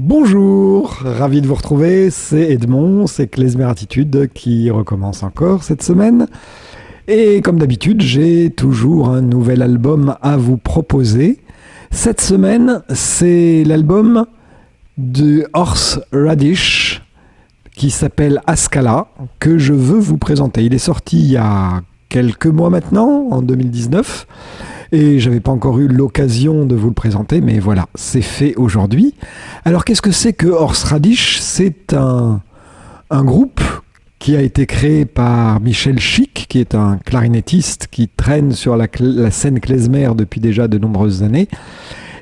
Bonjour, ravi de vous retrouver, c'est Edmond, c'est Klezmer Attitude qui recommence encore cette semaine. Et comme d'habitude, j'ai toujours un nouvel album à vous proposer. Cette semaine, c'est l'album de Horse Radish qui s'appelle Ascala, que je veux vous présenter. Il est sorti il y a quelques mois maintenant, en 2019. Et j'avais pas encore eu l'occasion de vous le présenter, mais voilà, c'est fait aujourd'hui. Alors qu'est-ce que c'est que Horseradish ? C'est un groupe qui a été créé par Michel Chic, qui est un clarinettiste qui traîne sur la scène klezmer depuis déjà de nombreuses années,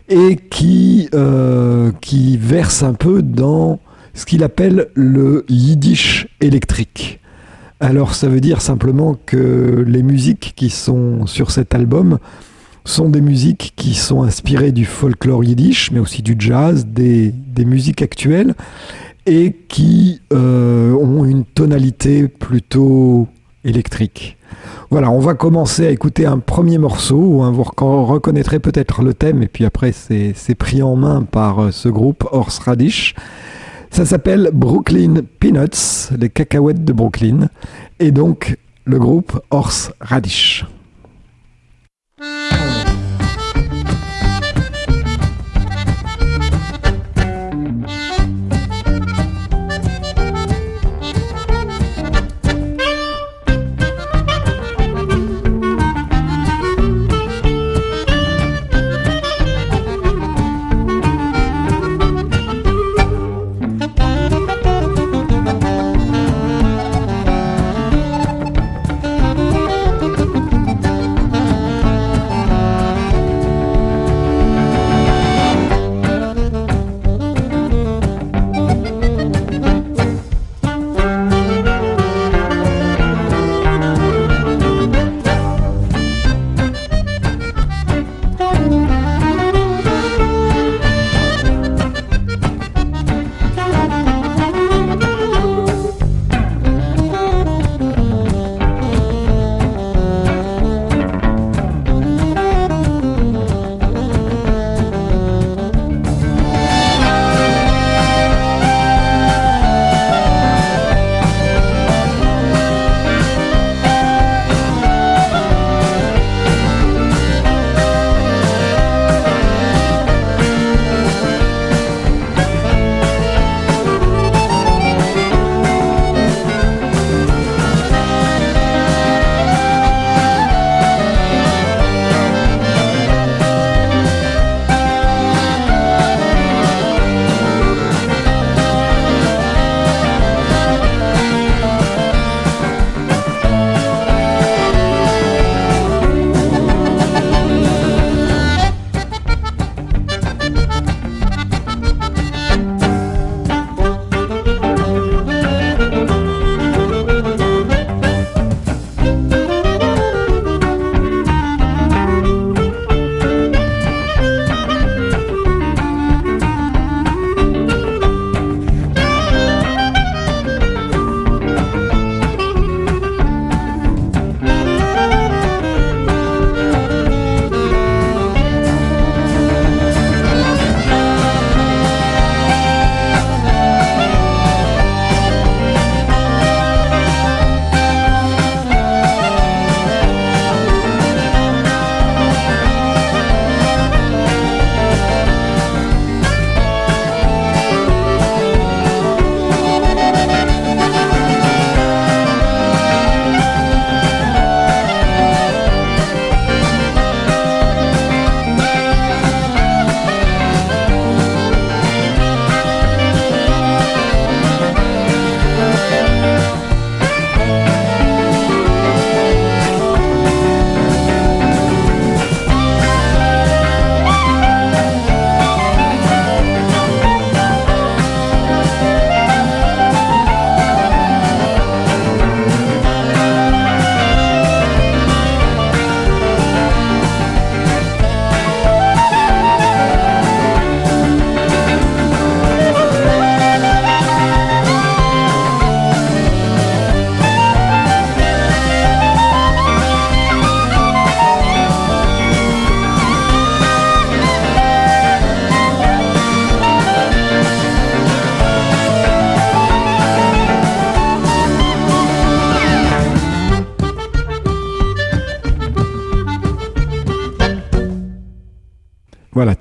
et qui verse un peu dans ce qu'il appelle le yiddish électrique. Alors ça veut dire simplement que les musiques qui sont sur cet album sont des musiques qui sont inspirées du folklore yiddish, mais aussi du jazz, des musiques actuelles, et qui ont une tonalité plutôt électrique. Voilà, on va commencer à écouter un premier morceau, vous reconnaîtrez peut-être le thème, et puis après c'est pris en main par ce groupe Horseradish. Ça s'appelle Brooklyn Peanuts, les cacahuètes de Brooklyn, et donc le groupe Horseradish.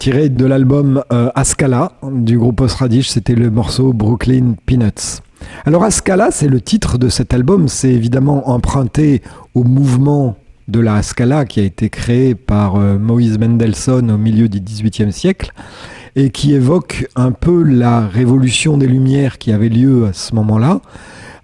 tiré de l'album Ascala du groupe Horseradish, c'était le morceau Brooklyn Peanuts. Alors Ascala, c'est le titre de cet album, c'est évidemment emprunté au mouvement de la Scala qui a été créé par Moïse Mendelssohn au milieu du XVIIIe siècle et qui évoque un peu la révolution des Lumières qui avait lieu à ce moment-là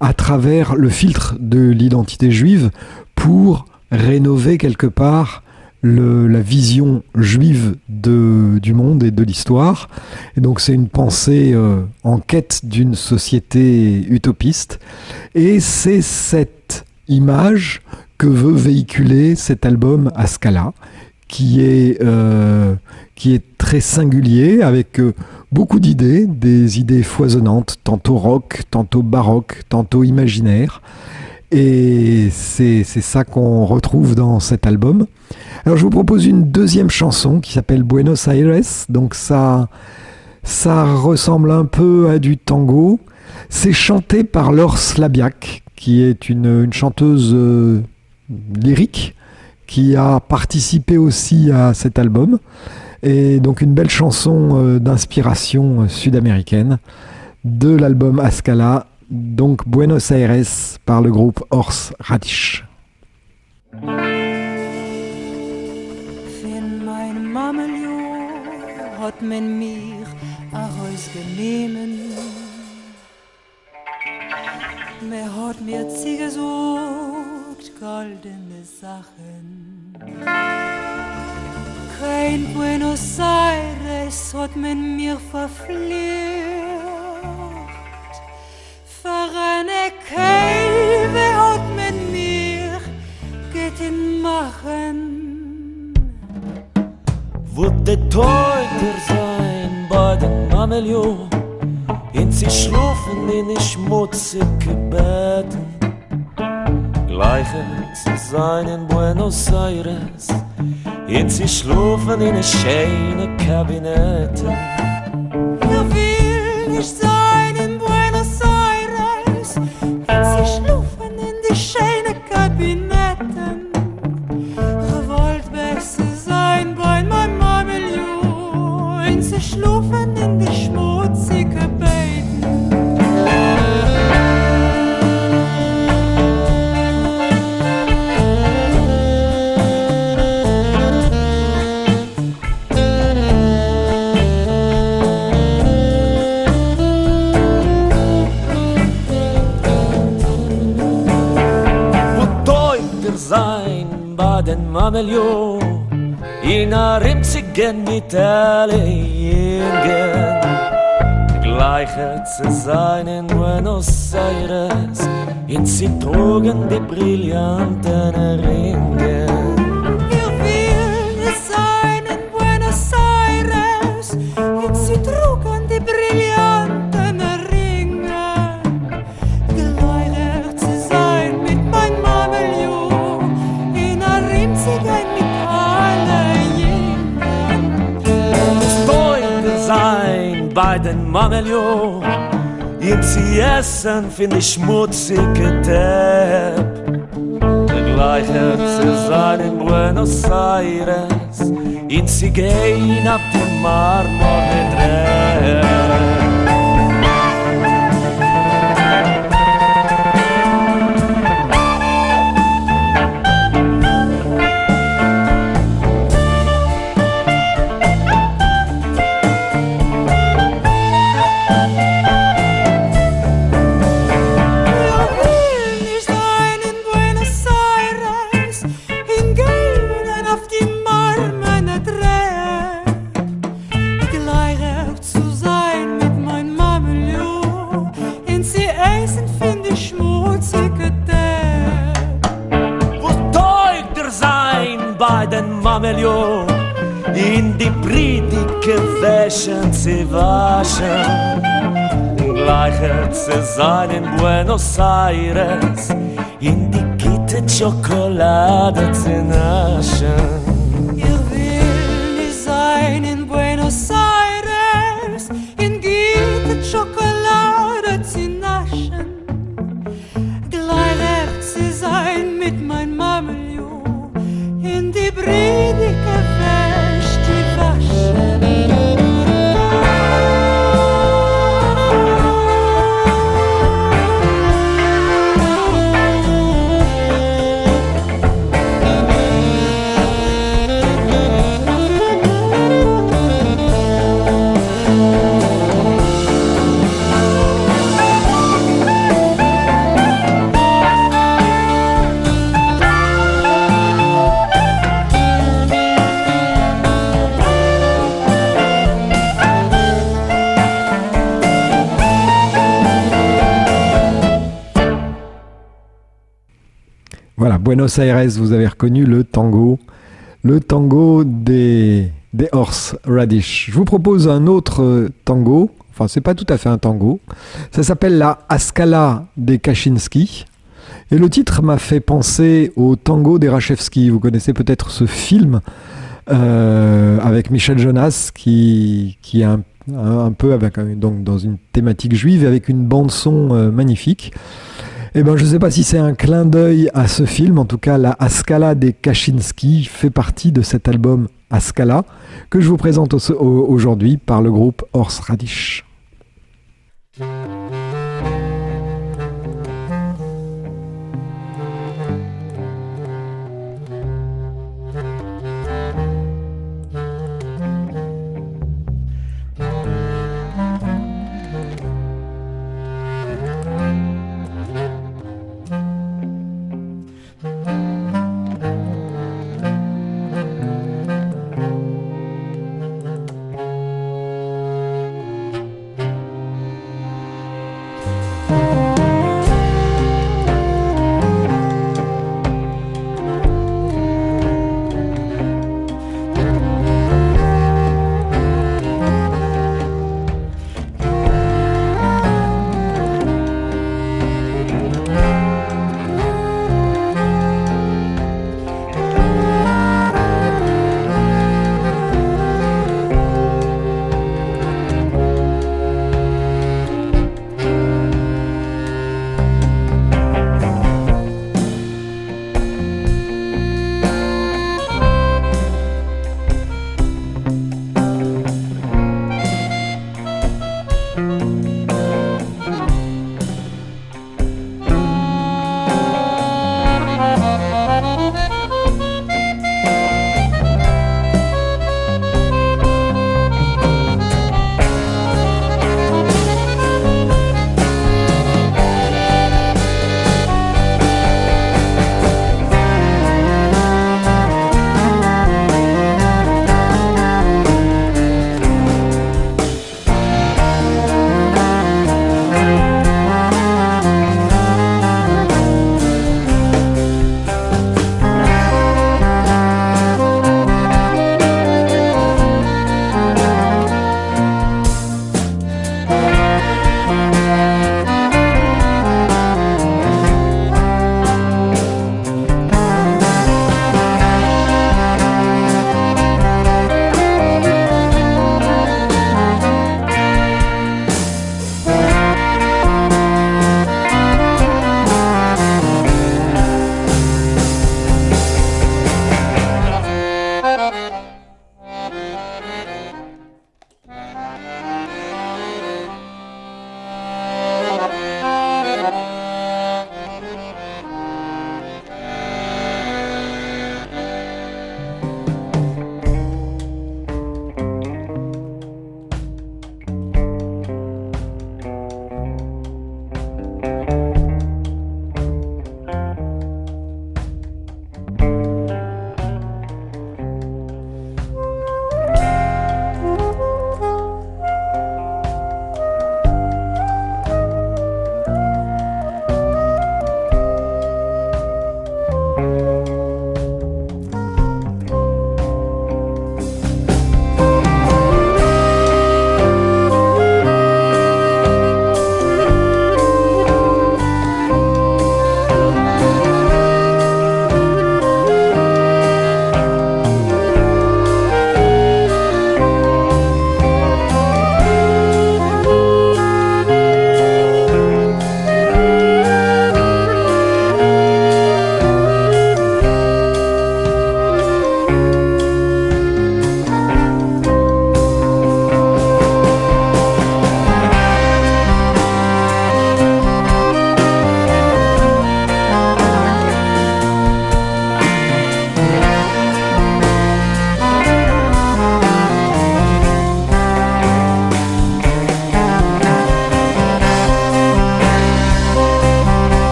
à travers le filtre de l'identité juive pour rénover quelque part la vision juive du monde et de l'histoire. Et donc c'est une pensée en quête d'une société utopiste. Et c'est cette image que veut véhiculer cet album Ascala, qui est très singulier, avec beaucoup d'idées, des idées foisonnantes, tantôt rock, tantôt baroque, tantôt imaginaire. Et c'est ça qu'on retrouve dans cet album. Alors je vous propose une deuxième chanson qui s'appelle Buenos Aires. Donc ça ressemble un peu à du tango. C'est chanté par Laure Slabiak, qui est une chanteuse lyrique qui a participé aussi à cet album. Et donc une belle chanson d'inspiration sud-américaine de l'album Ascala, donc Buenos Aires par le groupe Horseradish. Von meinem Mamelio hat man mir a Haus genehmen. Me hat mir zugesucht goldene Sachen. Kein Buenos Aires hat man mir verflirt. Für eine Kälte hat man mir getan machen. Wird der Teuter sein bei den Mamelio, und sie schlafen in die schmutzige Betten. Gleiche zu sein in Buenos Aires, und sie schlafen in die schönen Kabinetten. Ich will nicht sein in Buenos Aires, und sie schlafen in die schönen Kabinetten. Ich wollte besser sein bei meinem Mamelio, und sie schlafen in die schmutzigen Betten. Sein bei den Mamelio, in a Rimzigen mit alle Jungen. Gleiche zu sein in Buenos Aires, in sie trugen die brillanten Ringe. Ich will nicht sein in Buenos Aires, in sie trugen die brillanten Ringe. Gleicher zu sein mit mein Mamelio, in a Rimzigen mit alle Jungen. Teuer sein bei den Mamelio, in sie essen find ich schmutzige Tepp. Gleicher zu sein in Buenos Aires, in sie gehen auf dem Marmor mit Repp. Mamelio, in die Bridike Wäschen sie waschen. Gleicher zu sein in Buenos Aires, in die Gitte Schokolade zu naschen. Ich will nicht sein in Buenos Aires, in Gitte Schokolade zu naschen. Gleicher zu sein mit mein Mamelio, in die Bridike Wäsch die waschen. Voilà, Buenos Aires, vous avez reconnu le tango des Horseradish. Je vous propose un autre tango, enfin c'est pas tout à fait un tango, ça s'appelle la Scala des Kaczynski, et le titre m'a fait penser au tango des Rachevski. Vous connaissez peut-être ce film avec Michel Jonas qui est un peu avec, donc, dans une thématique juive avec une bande-son magnifique. Eh ben, je ne sais pas si c'est un clin d'œil à ce film. En tout cas, la Scala des Kaczynski fait partie de cet album Scala que je vous présente aujourd'hui par le groupe Horseradish.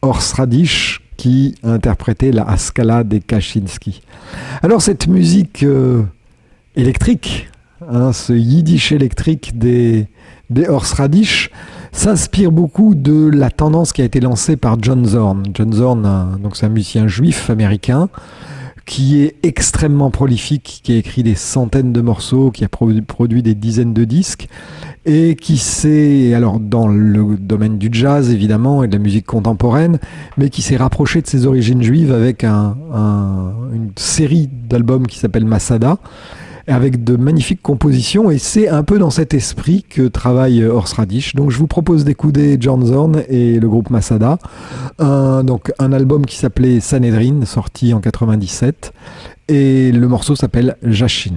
Horseradish qui interprétait la Haskala des Kaczynski. Alors cette musique électrique, ce yiddish électrique des Horseradish, s'inspire beaucoup de la tendance qui a été lancée par John Zorn. John Zorn, donc c'est un musicien juif américain qui est extrêmement prolifique, qui a écrit des centaines de morceaux, qui a produit des dizaines de disques, et qui s'est, alors dans le domaine du jazz évidemment et de la musique contemporaine, mais qui s'est rapproché de ses origines juives avec une série d'albums qui s'appelle Masada, avec de magnifiques compositions, et c'est un peu dans cet esprit que travaille Horseradish. Donc je vous propose d'écouter John Zorn et le groupe Masada, donc un album qui s'appelait Sanhedrin, sorti en 97, et le morceau s'appelle Jashin.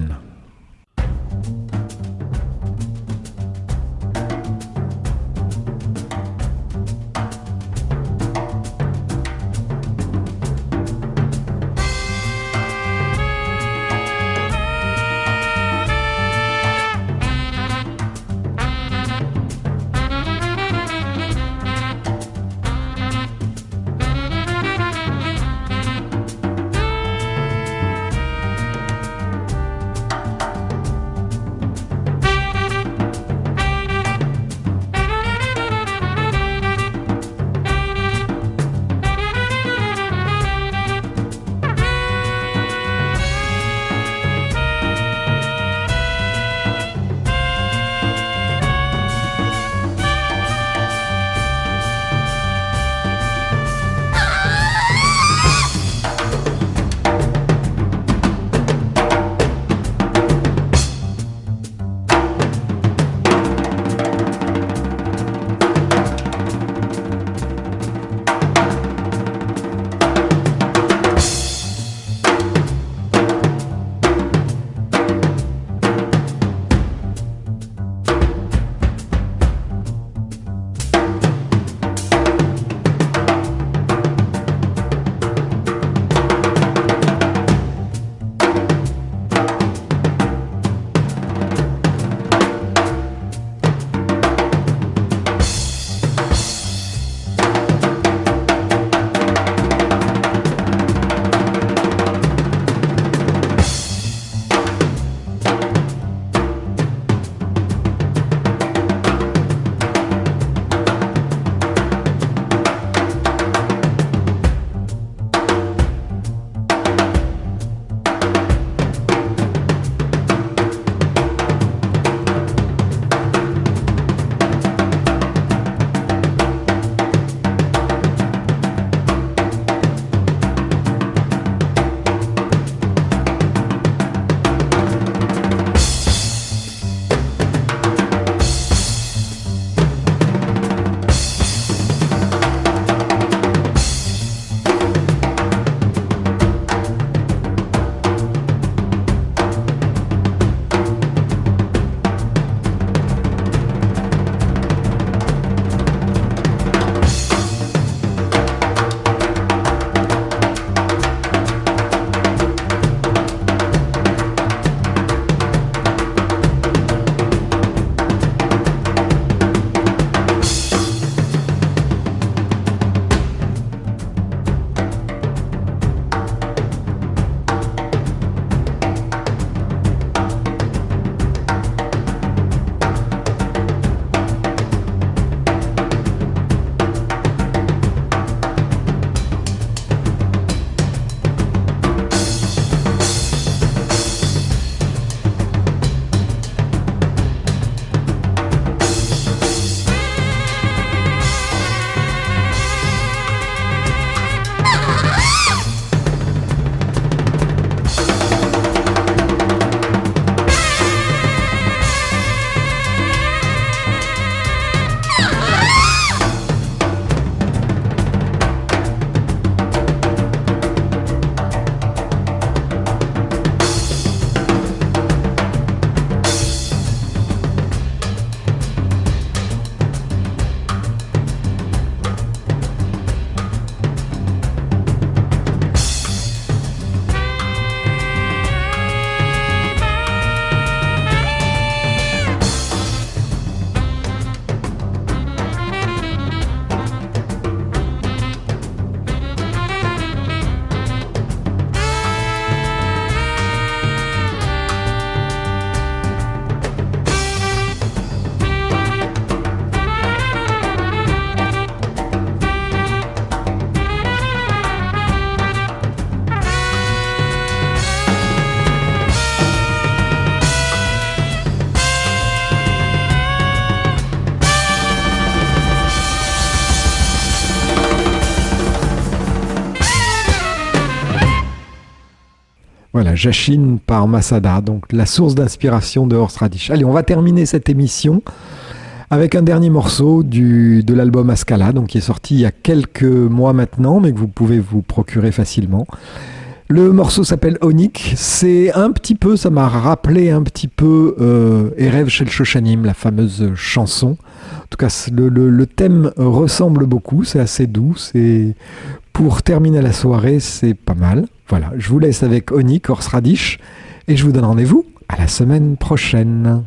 Voilà, Jachine par Masada, donc la source d'inspiration de Horst Radish. Allez, on va terminer cette émission avec un dernier morceau de l'album Ascala, donc qui est sorti il y a quelques mois maintenant, mais que vous pouvez vous procurer facilement. Le morceau s'appelle Onik. C'est un petit peu, ça m'a rappelé un petit peu Erev Shel Shoshanim, la fameuse chanson. En tout cas, le thème ressemble beaucoup, c'est assez doux. Pour terminer la soirée, c'est pas mal. Voilà, je vous laisse avec Onik, Horst Radish, et je vous donne rendez-vous à la semaine prochaine.